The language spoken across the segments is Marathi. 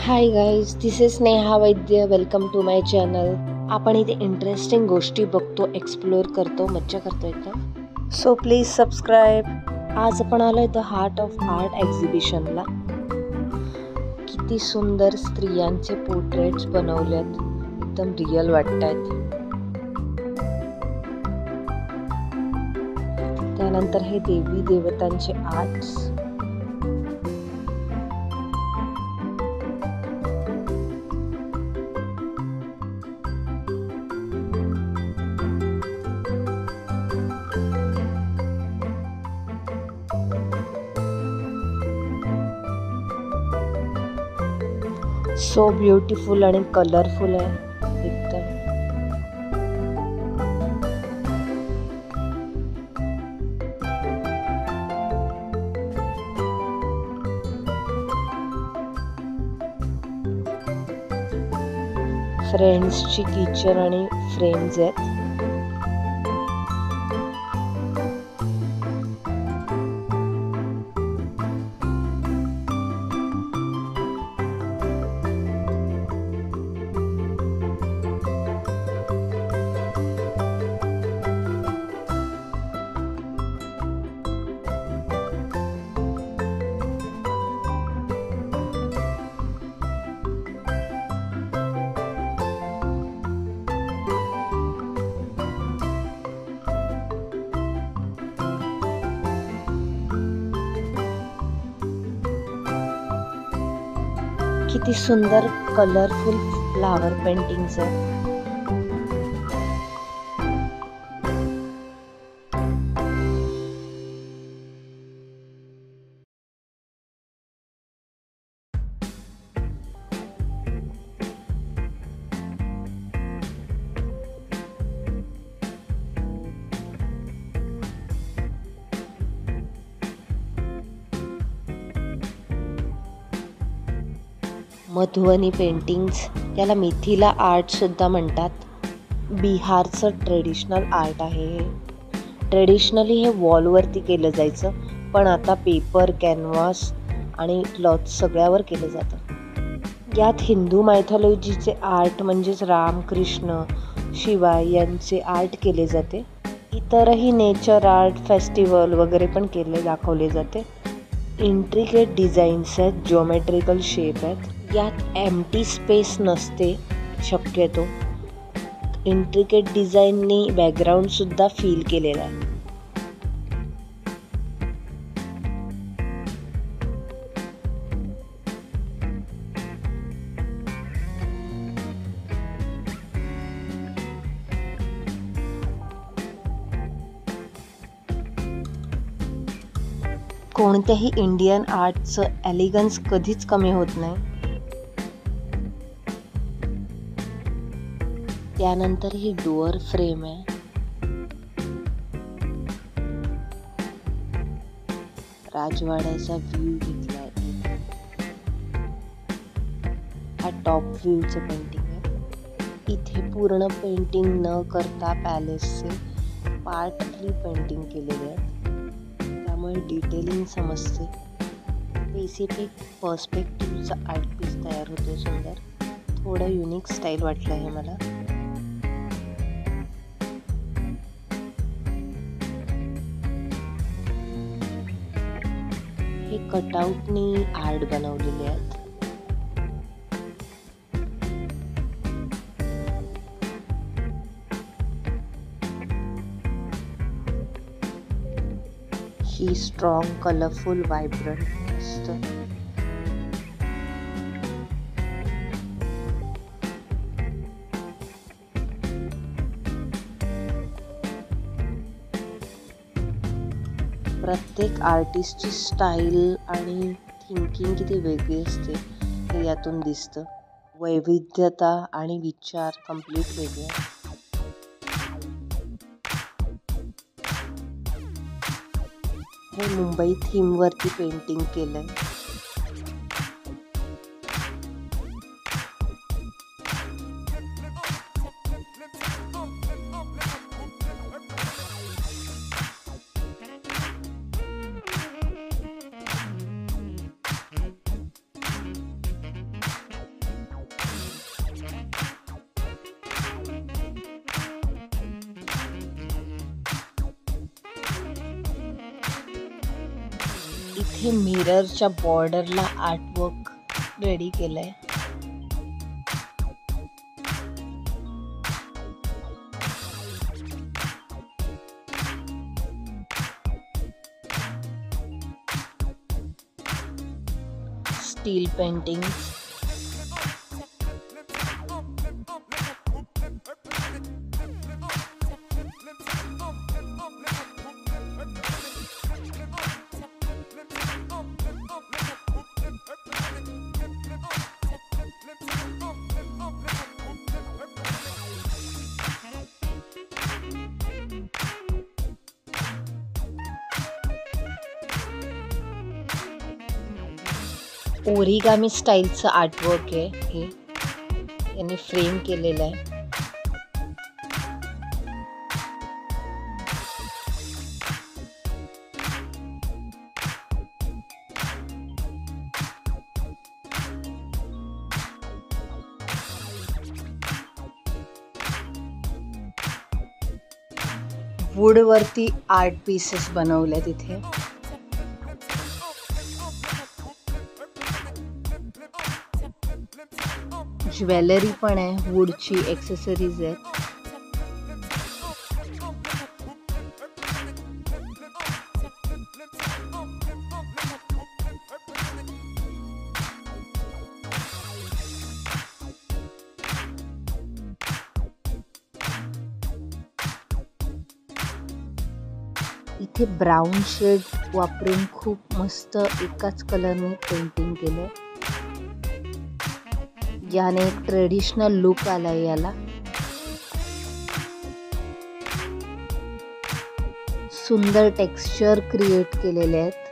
High guys, this is Sneha Vaidya. Welcome to my channel. आपण इथे इंटरेस्टिंग गोष्टी बघतो, एक्सप्लोअर करतो, मज्जा करतो एकदम. So please subscribe. आज आपण आलोय द हार्ट ऑफ आर्ट एक्झिबिशनला. किती सुंदर स्त्रियांचे पोर्ट्रेट्स बनवलेत, एकदम रिअल वाटतायत. त्यानंतर हे देवी देवतांचे आर्ट्स. सो ब्युटिफुल आणि कलरफुल आहे एकदम. फ्रेंड्सची किचन आणि फ्रेम्स आहेत. किती सुंदर कलरफुल फ्लावर पेंटिंग्स आहेत. मधुबनी पेंटिंग्स, त्याला मिथिला आर्ट सुद्धा म्हणतात. बिहारचं ट्रेडिशनल आर्ट आहे हे. ट्रेडिशनली हे वॉलवरती केलं जायचं, पण आता पेपर, कॅनव्हास आणि क्लॉथ सगळ्यावर केलं जातं. यात हिंदू मायथॉलॉजीचे आर्ट म्हणजेच राम, कृष्ण, शिवाय यांचे आर्ट केले जाते. इतरही नेचर आर्ट, फेस्टिवल वगैरे पण दाखवले जाते. इंट्रिकेट डिझाईन्स आहेत, जिओमेट्रिकल शेप आहेत. यात एम्प्टी स्पेस नसते शक्यतो. इंट्रिकेट डिझाईननी बॅकग्राऊंड सुद्धा फील केलेला आहे. कोणत्याही इंडियन आर्टचं एलिगन्स कधीच कमी होत नाही. त्यानंतर ही डोअर फ्रेम आहे. राजवाड्याचा व्ह्यू घेतलाय. हा टॉप व्ह्यूचं पेंटिंग आहे. इथे पूर्ण पेंटिंग न करता पॅलेसचे पार्टली पेंटिंग केलेले आहेत, त्यामुळे डिटेलिंग समजते. स्पेसिफिक पर्स्पेक्टिव्हचा आर्ट पीस तयार होतो. सुंदर, थोडं युनिक स्टाईल वाटलं आहे मला. हे कटआउटनी आर्ट बनवलेले आहेत. ही स्ट्रॉंग, कलरफुल, व्हायब्रंट मस्त. प्रत्येक आर्टिस्टची स्टाईल आणि थिंकिंग किती वेगळी असते हे यातून दिसतं. वैविध्यता आणि विचार कम्प्लीट वेगळे. हे मुंबई थीमवरती पेंटिंग केलंय. इथे मिररच्या बॉर्डरला आर्टवर्क रेडी केलंय. स्टील पेंटिंग, ओरिगामी स्टाईलचं आर्टवर्क आहे हे. यांनी फ्रेम केलेलं आहे. वूडवरती आर्ट पीसेस बनवले तिथे. ज्वेलरी पण आहे, वूडची एक्सेसरीज आहेत. इथे ब्राऊन शेड वापरून खूप मस्त एकाच कलरने पेंटिंग केलं. याने एक ट्रेडिशनल लुक आलाय याला. सुंदर टेक्स्चर क्रिएट केलेले आहेत.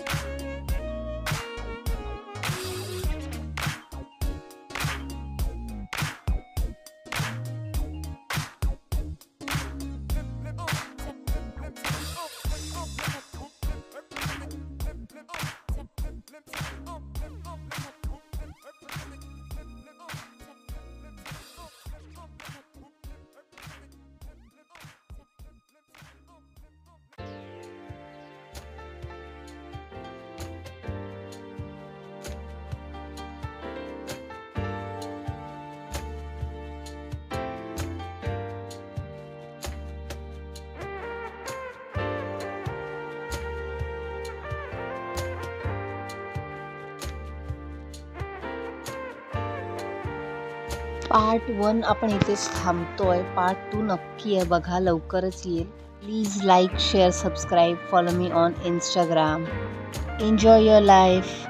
पार्ट 1 आपण इथेच थांबतोय. पार्ट 2 नक्की आहे बघा, लवकरच येईल. Please like, share, subscribe, follow me on Instagram. Enjoy your life.